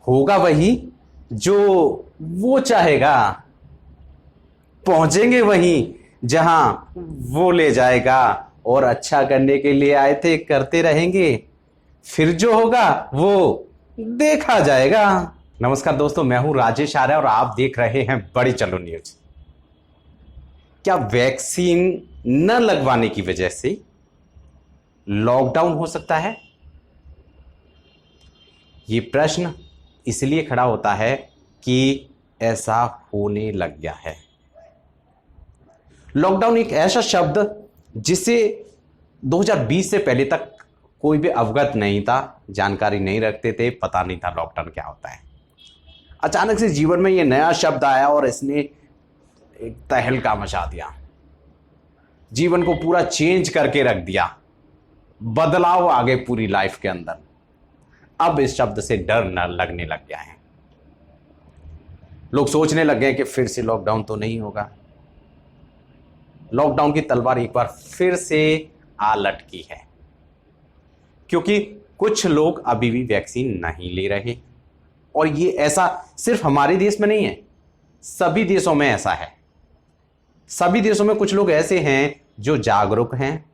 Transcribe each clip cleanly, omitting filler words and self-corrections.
होगा वही जो वो चाहेगा, पहुंचेंगे वहीं जहां वो ले जाएगा, और अच्छा करने के लिए आए थे, करते रहेंगे, फिर जो होगा वो देखा जाएगा। नमस्कार दोस्तों, मैं हूं राजेश आर्य और आप देख रहे हैं बड़ी चलो न्यूज। क्या वैक्सीन न लगवाने की वजह से लॉकडाउन हो सकता है? ये प्रश्न इसलिए खड़ा होता है कि ऐसा होने लग गया है। लॉकडाउन एक ऐसा शब्द जिसे 2020 से पहले तक कोई भी अवगत नहीं था, जानकारी नहीं रखते थे, पता नहीं था लॉकडाउन क्या होता है। अचानक से जीवन में ये नया शब्द आया और इसने एक तहलका मचा दिया, जीवन को पूरा चेंज करके रख दिया, बदलाव आ गए पूरी लाइफ के अंदर। अब इस शब्द से डर न लगने लग गया है। लोग सोचने लग गए कि फिर से लॉकडाउन तो नहीं होगा। लॉकडाउन की तलवार एक बार फिर से आ लटकी है, क्योंकि कुछ लोग अभी भी वैक्सीन नहीं ले रहे। और ये ऐसा सिर्फ हमारे देश में नहीं है, सभी देशों में ऐसा है। सभी देशों में कुछ लोग ऐसे हैं जो जागरूक हैं,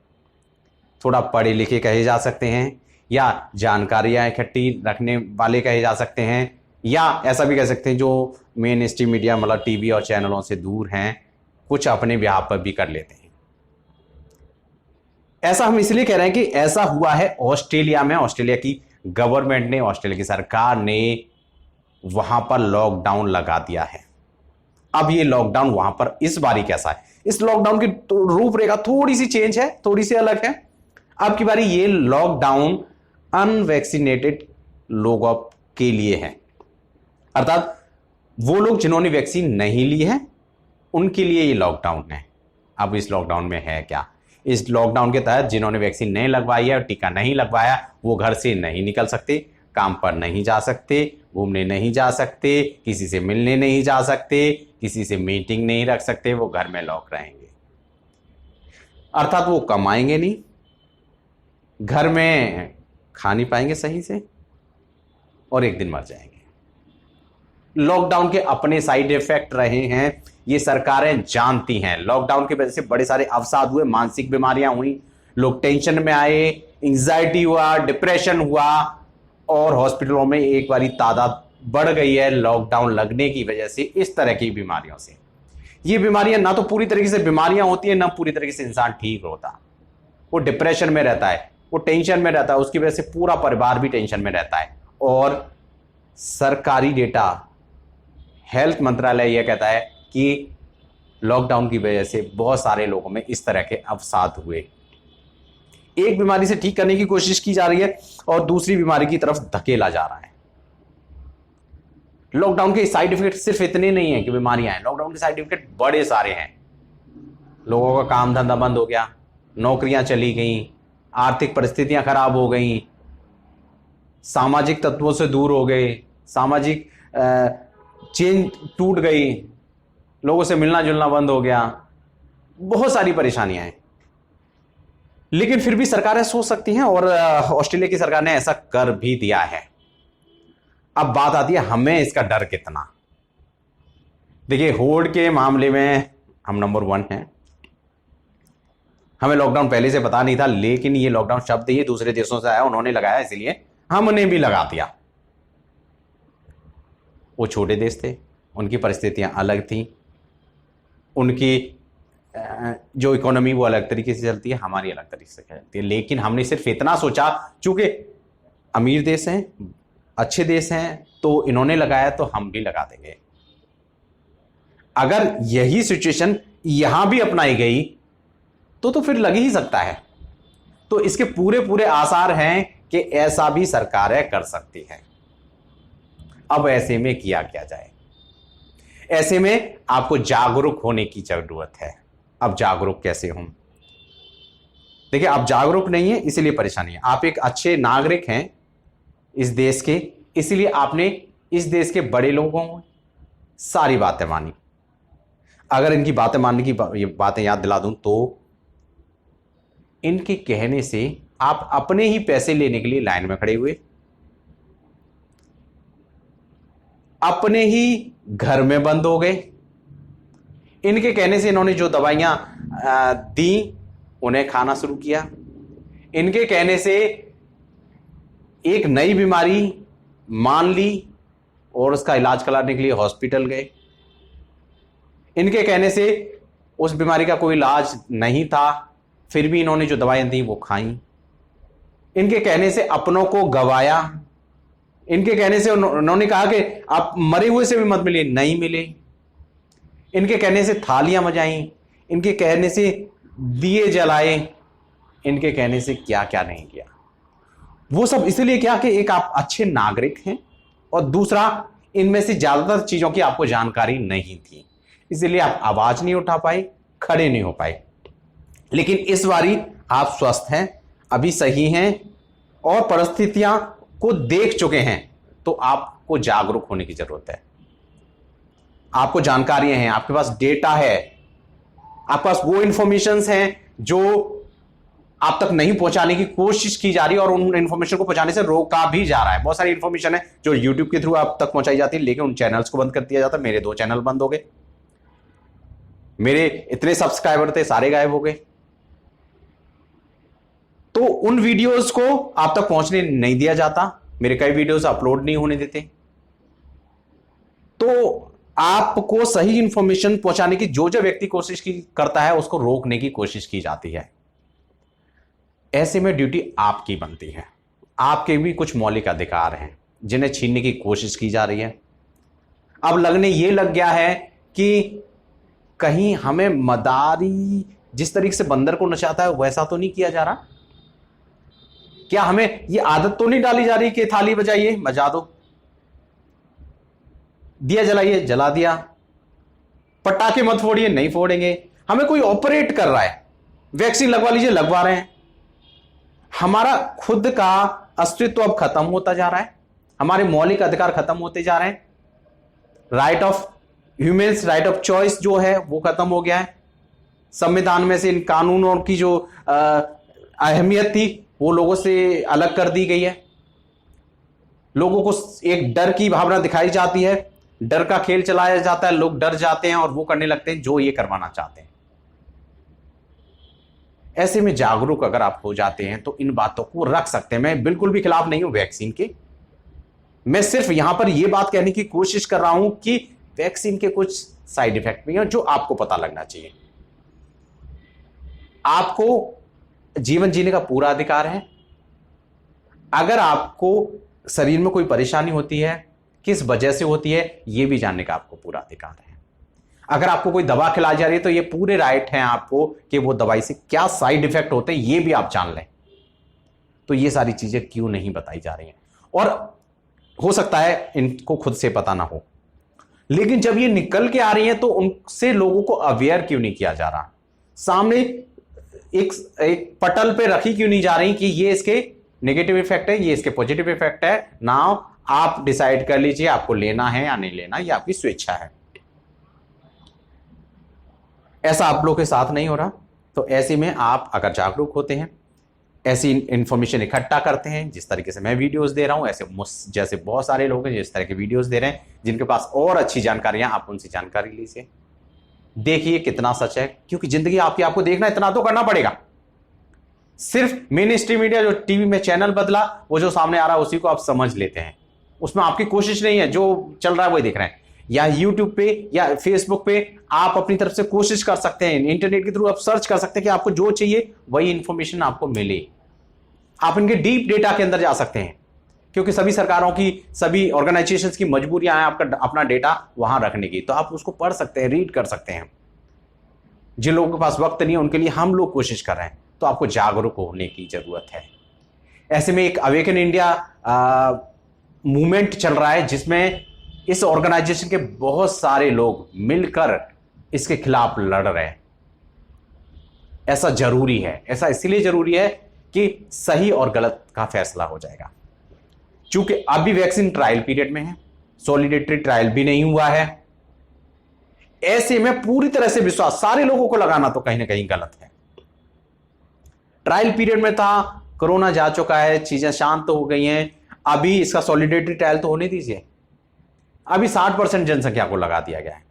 थोड़ा पढ़े लिखे कहे जा सकते हैं, या जानकारियां इकट्ठी रखने वाले कहे जा सकते हैं, या ऐसा भी कह सकते हैं जो मेन स्ट्रीम मीडिया मतलब टीवी और चैनलों से दूर हैं, कुछ अपने व्याप पर भी कर लेते हैं। ऐसा हम इसलिए कह रहे हैं कि ऐसा हुआ है ऑस्ट्रेलिया में। ऑस्ट्रेलिया की गवर्नमेंट ने, ऑस्ट्रेलिया की सरकार ने वहां पर लॉकडाउन लगा दिया है। अब ये लॉकडाउन वहां पर इस बारी कैसा है, इस लॉकडाउन की रूपरेखा थोड़ी सी चेंज है, थोड़ी सी अलग है। अब की बारी ये लॉकडाउन अनवैक्सीनेटेड लोगों के लिए है, अर्थात वो लोग जिन्होंने वैक्सीन नहीं ली है उनके लिए ये लॉकडाउन है। अब इस लॉकडाउन में है क्या? इस लॉकडाउन के तहत जिन्होंने वैक्सीन नहीं लगवाई है और टीका नहीं लगवाया, वो घर से नहीं निकल सकते, काम पर नहीं जा सकते, घूमने नहीं जा सकते, किसी से मिलने नहीं जा सकते, किसी से मीटिंग नहीं रख सकते, वो घर में लॉक रहेंगे। अर्थात वो कमाएंगे नहीं, घर में खा नहीं पाएंगे सही से, और एक दिन मर जाएंगे। लॉकडाउन के अपने साइड इफेक्ट रहे हैं, ये सरकारें जानती हैं। लॉकडाउन की वजह से बड़े सारे अवसाद हुए, मानसिक बीमारियां हुई, लोग टेंशन में आए, एंजाइटी हुआ, डिप्रेशन हुआ, और हॉस्पिटलों में एक बारी तादाद बढ़ गई है लॉकडाउन लगने की वजह से इस तरह की बीमारियों से। ये बीमारियां ना तो पूरी तरीके से बीमारियां होती है, ना पूरी तरीके से इंसान ठीक होता। वो डिप्रेशन में रहता है, वो टेंशन में रहता है, उसकी वजह से पूरा परिवार भी टेंशन में रहता है। और सरकारी डेटा, हेल्थ मंत्रालय यह कहता है कि लॉकडाउन की वजह से बहुत सारे लोगों में इस तरह के अवसाद हुए। एक बीमारी से ठीक करने की कोशिश की जा रही है और दूसरी बीमारी की तरफ धकेला जा रहा है। लॉकडाउन के साइड इफेक्ट सिर्फ इतने नहीं है कि बीमारियां हैं, लॉकडाउन के साइड इफेक्ट बड़े सारे हैं। लोगों का काम धंधा बंद हो गया, नौकरियां चली गई, आर्थिक परिस्थितियां खराब हो गई, सामाजिक तत्वों से दूर हो गए, सामाजिक चेन टूट गई, लोगों से मिलना जुलना बंद हो गया, बहुत सारी परेशानियां हैं। लेकिन फिर भी सरकारें सोच सकती हैं, और ऑस्ट्रेलिया की सरकार ने ऐसा कर भी दिया है। अब बात आती है हमें इसका डर कितना। देखिए, होड़ के मामले में हम नंबर 1 हैं। हमें लॉकडाउन पहले से पता नहीं था, लेकिन ये लॉकडाउन शब्द ये दूसरे देशों से आया, उन्होंने लगाया, इसलिए हमने भी लगा दिया। वो छोटे देश थे, उनकी परिस्थितियां अलग थी, उनकी जो इकोनॉमी वो अलग तरीके से चलती है, हमारी अलग तरीके से चलती है। लेकिन हमने सिर्फ इतना सोचा, चूंकि अमीर देश हैं, अच्छे देश हैं, तो इन्होंने लगाया तो हम भी लगा देंगे। अगर यही सिचुएशन यहां भी अपनाई गई तो फिर लग ही सकता है। तो इसके पूरे पूरे आसार हैं कि ऐसा भी सरकारें कर सकती है। अब ऐसे में किया क्या जाए? ऐसे में आपको जागरूक होने की जरूरत है। अब जागरूक कैसे हों? देखिए, आप जागरूक नहीं है इसलिए परेशानी है। आप एक अच्छे नागरिक हैं इस देश के, इसलिए आपने इस देश के बड़े लोगों को सारी बातें मानी। अगर इनकी बातें मानने की बातें याद दिला दूं तो इनके कहने से आप अपने ही पैसे लेने के लिए लाइन में खड़े हुए, अपने ही घर में बंद हो गए। इनके कहने से इन्होंने जो दवाइयां दी उन्हें खाना शुरू किया। इनके कहने से एक नई बीमारी मान ली और उसका इलाज कराने के लिए हॉस्पिटल गए। इनके कहने से उस बीमारी का कोई इलाज नहीं था, फिर भी इन्होंने जो दवाइयां दी वो खाई। इनके कहने से अपनों को गवाया। इनके कहने से उन्होंने कहा कि आप मरे हुए से भी मत मिले, नहीं मिले। इनके कहने से थालियां बजाई। इनके कहने से दिए जलाए। इनके कहने से क्या क्या नहीं किया। वो सब इसलिए क्या कि एक आप अच्छे नागरिक हैं और दूसरा इनमें से ज्यादातर चीजों की आपको जानकारी नहीं थी, इसलिए आप आवाज नहीं उठा पाए, खड़े नहीं हो पाए। लेकिन इस बारी आप स्वस्थ हैं, अभी सही हैं और परिस्थितियां को देख चुके हैं, तो आपको जागरूक होने की जरूरत है। आपको जानकारियां हैं, आपके पास डेटा है, आपके पास वो इंफॉर्मेशन हैं जो आप तक नहीं पहुंचाने की कोशिश की जा रही है और उन इंफॉर्मेशन को पहुंचाने से रोका भी जा रहा है। बहुत सारी इंफॉर्मेशन है जो यूट्यूब के थ्रू आप तक पहुंचाई जाती है, लेकिन उन चैनल्स को बंद कर दिया जाता है। मेरे 2 चैनल बंद हो गए, मेरे इतने सब्सक्राइबर थे सारे गायब हो गए। तो उन वीडियोस को आप तक पहुंचने नहीं दिया जाता, मेरे कई वीडियोस अपलोड नहीं होने देते। तो आपको सही इंफॉर्मेशन पहुंचाने की जो व्यक्ति कोशिश करता है उसको रोकने की कोशिश की जाती है। ऐसे में ड्यूटी आपकी बनती है। आपके भी कुछ मौलिक अधिकार हैं जिन्हें छीनने की कोशिश की जा रही है। अब लगने ये लग गया है कि कहीं हमें मदारी जिस तरीके से बंदर को नचाता है वैसा तो नहीं किया जा रहा। क्या हमें ये आदत तो नहीं डाली जा रही कि थाली बजाइए, बजा दो, दिया जलाइए, जला दिया, पटाखे मत फोड़िए, नहीं फोड़ेंगे। हमें कोई ऑपरेट कर रहा है, वैक्सीन लगवा लीजिए, लगवा रहे हैं। हमारा खुद का अस्तित्व अब खत्म होता जा रहा है, हमारे मौलिक अधिकार खत्म होते जा रहे हैं। Right of humans, right of choice जो है वो खत्म हो गया है। संविधान में से इन कानूनों की जो अहमियत थी वो लोगों से अलग कर दी गई है। लोगों को एक डर की भावना दिखाई जाती है, डर का खेल चलाया जाता है, लोग डर जाते हैं और वो करने लगते हैं जो ये करवाना चाहते हैं। ऐसे में जागरूक अगर आप हो जाते हैं तो इन बातों को रख सकते हैं। मैं बिल्कुल भी खिलाफ नहीं हूं वैक्सीन के, मैं सिर्फ यहां पर यह बात कहने की कोशिश कर रहा हूं कि वैक्सीन के कुछ साइड इफेक्ट भी हैं जो आपको पता लगना चाहिए। आपको जीवन जीने का पूरा अधिकार है। अगर आपको शरीर में कोई परेशानी होती है, किस वजह से होती है, यह भी जानने का आपको पूरा अधिकार है। अगर आपको कोई दवा खिलाई जा रही है तो ये पूरे राइट हैं आपको कि वो दवाई से क्या साइड इफेक्ट होते हैं ये भी आप जान लें। तो ये सारी चीजें क्यों नहीं बताई जा रही हैं? और हो सकता है इनको खुद से पता ना हो, लेकिन जब ये निकल के आ रही हैं तो उनसे लोगों को अवेयर क्यों नहीं किया जा रहा? सामने एक पटल पे रखी क्यों नहीं जा रही कि ये इसके नेगेटिव इफेक्ट है, ये इसके पॉजिटिव इफेक्ट है। नाउ आप डिसाइड कर लीजिए आपको लेना है या नहीं लेना, ये आपकी स्वेच्छा है। ऐसा आप लोगों के साथ नहीं हो रहा। तो ऐसे में आप अगर जागरूक होते हैं, ऐसी इंफॉर्मेशन इकट्ठा करते हैं, जिस तरीके से मैं वीडियोस दे रहा हूं, ऐसे जैसे बहुत सारे लोग हैं जिस तरह के वीडियोस दे रहे हैं, जिनके पास और अच्छी जानकारियां, आप उनसे जानकारी लीजिए, देखिए कितना सच है। क्योंकि जिंदगी आपको देखना इतना तो करना पड़ेगा। सिर्फ मेन स्ट्रीम मीडिया जो टीवी में चैनल बदला, वो जो सामने आ रहा है उसी को आप समझ लेते हैं, उसमें आपकी कोशिश नहीं है, जो चल रहा है वही देख रहे हैं। या यूट्यूब पे या फेसबुक पे आप अपनी तरफ से कोशिश कर सकते हैं, इंटरनेट के थ्रू आप सर्च कर सकते हैं कि आपको जो चाहिए वही इंफॉर्मेशन आपको मिले। आप इनके डीप डेटा के अंदर जा सकते हैं, क्योंकि सभी सरकारों की, सभी ऑर्गेनाइजेशंस की मजबूरियां हैं आपका अपना डेटा वहां रखने की। तो आप उसको पढ़ सकते हैं, रीड कर सकते हैं। जिन लोगों के पास वक्त नहीं है उनके लिए हम लोग कोशिश कर रहे हैं। तो आपको जागरूक होने की जरूरत है। ऐसे में एक अवेकन इंडिया मूवमेंट चल रहा है, जिसमें इस ऑर्गेनाइजेशन के बहुत सारे लोग मिलकर इसके खिलाफ लड़ रहे हैं। ऐसा जरूरी है, ऐसा इसलिए जरूरी है कि सही और गलत का फैसला हो जाएगा। चूंकि अभी वैक्सीन ट्रायल पीरियड में है, सॉलिडेटरी ट्रायल भी नहीं हुआ है। ऐसे में पूरी तरह से विश्वास सारे लोगों को लगाना तो कहीं ना कहीं गलत है। ट्रायल पीरियड में था, कोरोना जा चुका है, चीजें शांत हो गई हैं, अभी इसका सॉलिडेटरी ट्रायल तो होने दीजिए। अभी 60% जनसंख्या को लगा दिया गया है।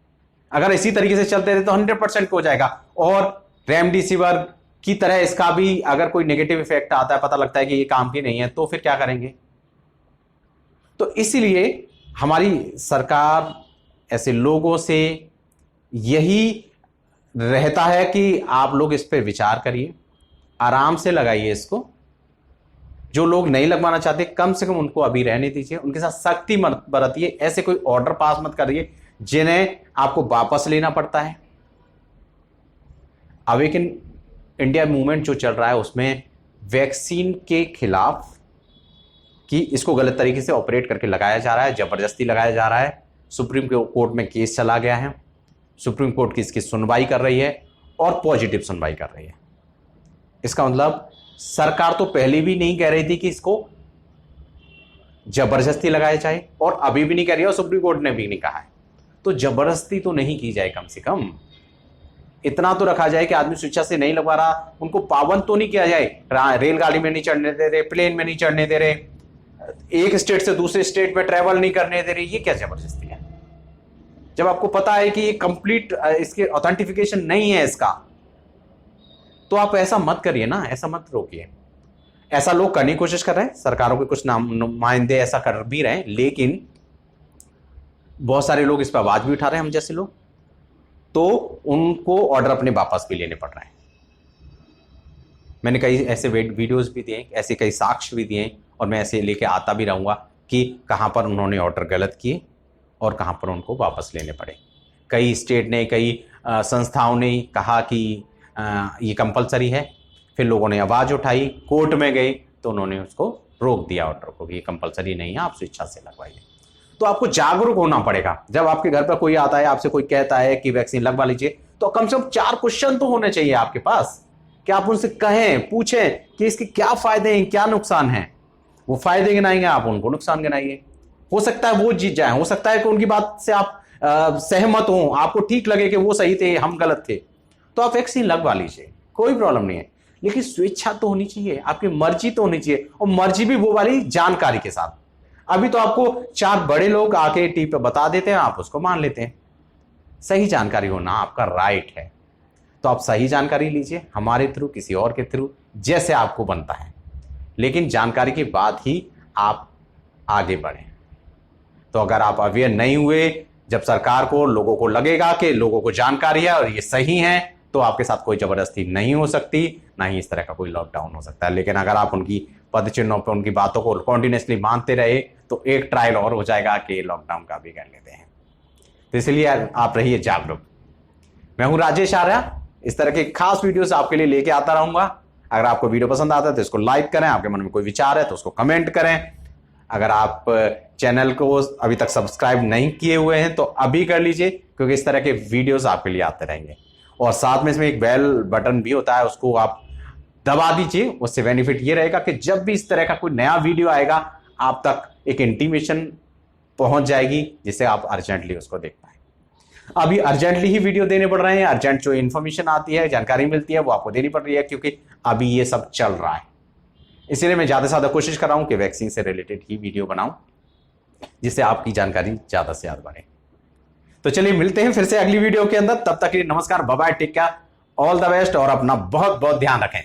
अगर इसी तरीके से चलते रहे तो 100% हो जाएगा। और रेमडेसिविर की तरह इसका भी अगर कोई नेगेटिव इफेक्ट आता है, पता लगता है कि ये काम की नहीं है, तो फिर क्या करेंगे? तो इसलिए हमारी सरकार ऐसे लोगों से यही रहता है कि आप लोग इस पर विचार करिए, आराम से लगाइए इसको। जो लोग नहीं लगवाना चाहते कम से कम उनको अभी रहने दीजिए, उनके साथ सख्ती मत बरतिए, ऐसे कोई ऑर्डर पास मत करिए जिन्हें आपको वापस लेना पड़ता है। अवेकन इंडिया मूवमेंट जो चल रहा है उसमें वैक्सीन के खिलाफ कि इसको गलत तरीके से ऑपरेट करके लगाया जा रहा है, जबरदस्ती लगाया जा रहा है। सुप्रीम कोर्ट में केस चला गया है, सुप्रीम कोर्ट की इसकी सुनवाई कर रही है और पॉजिटिव सुनवाई कर रही है। इसका मतलब सरकार तो पहले भी नहीं कह रही थी कि इसको जबरदस्ती लगाया जाए, और अभी भी नहीं कह रही है, और सुप्रीम कोर्ट ने भी नहीं कहा है। तो जबरदस्ती तो नहीं की जाए, कम से कम इतना तो रखा जाए कि आदमी स्वेच्छा से नहीं लगवा रहा, उनको पाबंद तो नहीं किया जाए। रेलगाड़ी में नहीं चढ़ने दे रहे, प्लेन में नहीं चढ़ने दे रहे, एक स्टेट से दूसरे स्टेट में ट्रेवल नहीं करने दे रहे, ये क्या जबरदस्ती है? जब आपको पता है कि ये कंप्लीट इसके ऑथेंटिफिकेशन नहीं है इसका, तो आप ऐसा मत करिए ना, ऐसा मत रोकिए। ऐसा लोग करने की कोशिश कर रहे हैं, सरकारों के कुछ नुमाइंदे ऐसा कर भी रहे हैं, लेकिन बहुत सारे लोग इस पर आवाज भी उठा रहे हैं, हम जैसे लोग, तो उनको ऑर्डर अपने वापस भी लेने पड़ रहे हैं। मैंने कई ऐसे वीडियोस भी दिए, ऐसे कई साक्ष्य भी दिए, और मैं ऐसे लेके आता भी रहूंगा कि कहां पर उन्होंने ऑर्डर गलत किए और कहां पर उनको वापस लेने पड़े। कई स्टेट ने, कई संस्थाओं ने कहा कि ये कंपलसरी है, फिर लोगों ने आवाज़ उठाई, कोर्ट में गए तो उन्होंने उसको रोक दिया ऑर्डर को कि ये कंपलसरी नहीं है, आप स्वेच्छा से लगवाइए। तो आपको जागरूक होना पड़ेगा। जब आपके घर पर कोई आता है, आपसे कोई कहता है कि वैक्सीन लगवा लीजिए, तो कम से कम 4 क्वेश्चन तो होने चाहिए आपके पास कि आप उनसे कहें, पूछें कि इसके क्या फायदे हैं, क्या नुकसान हैं। वो फायदे गिनाएंगे, आप उनको नुकसान गिनाइए। हो सकता है वो जीत जाए, हो सकता है कि उनकी बात से आप सहमत हो, आपको ठीक लगे कि वो सही थे, हम गलत थे, तो आप वैक्सीन लगवा लीजिए, कोई प्रॉब्लम नहीं है। लेकिन स्वेच्छा तो होनी चाहिए, आपकी मर्जी तो होनी चाहिए, और मर्जी भी वो वाली जानकारी के साथ। अभी तो आपको 4 बड़े लोग आके टीवी पे बता देते हैं, आप उसको मान लेते हैं। सही जानकारी होना आपका राइट है, तो आप सही जानकारी लीजिए, हमारे थ्रू, किसी और के थ्रू, जैसे आपको बनता है, लेकिन जानकारी के बाद ही आप आगे बढ़ें। तो अगर आप अवेयर नहीं हुए, जब सरकार को, लोगों को लगेगा कि लोगों को जानकारी है और ये सही है, तो आपके साथ कोई जबरदस्ती नहीं हो सकती, ना ही इस तरह का कोई लॉकडाउन हो सकता है। लेकिन अगर आप उनकी पदचिन्हों पर, उनकी बातों को कॉन्टिन्यूसली मानते रहे, तो एक ट्रायल और हो जाएगा कि लॉकडाउन का भी कर लेते हैं। तो इसलिए आप रहिए जागरूक। मैं हूं राजेश आर्या, इस तरह के खास वीडियोस आपके लिए लेके आता रहूंगा। अगर आपको वीडियो पसंद आता है तो इसको लाइक करें, आपके मन में कोई विचार है तो उसको कमेंट करें। अगर आप चैनल को अभी तक सब्सक्राइब नहीं किए हुए हैं तो अभी कर लीजिए, क्योंकि इस तरह के वीडियोस आपके लिए आते रहेंगे। और साथ में इसमें एक बेल बटन भी होता है, उसको आप दबा दीजिए। उससे बेनिफिट ये रहेगा कि जब भी इस तरह का कोई नया वीडियो आएगा, आप तक एक इंटीमेशन पहुंच जाएगी, जिससे आप अर्जेंटली उसको देख पाए। अभी अर्जेंटली ही वीडियो देने पड़ रहे हैं, अर्जेंट जो इन्फॉर्मेशन आती है, जानकारी मिलती है, वो आपको देनी पड़ रही है, क्योंकि अभी ये सब चल रहा है। इसीलिए मैं ज्यादा से ज्यादा कोशिश कर रहा हूं कि वैक्सीन से रिलेटेड ही वीडियो बनाऊं, जिससे आपकी जानकारी ज्यादा से ज्यादा बढ़े। तो चलिए मिलते हैं फिर से अगली वीडियो के अंदर। तब तक के लिए नमस्कार, bye bye, take care, all the best, और अपना बहुत बहुत ध्यान रखें।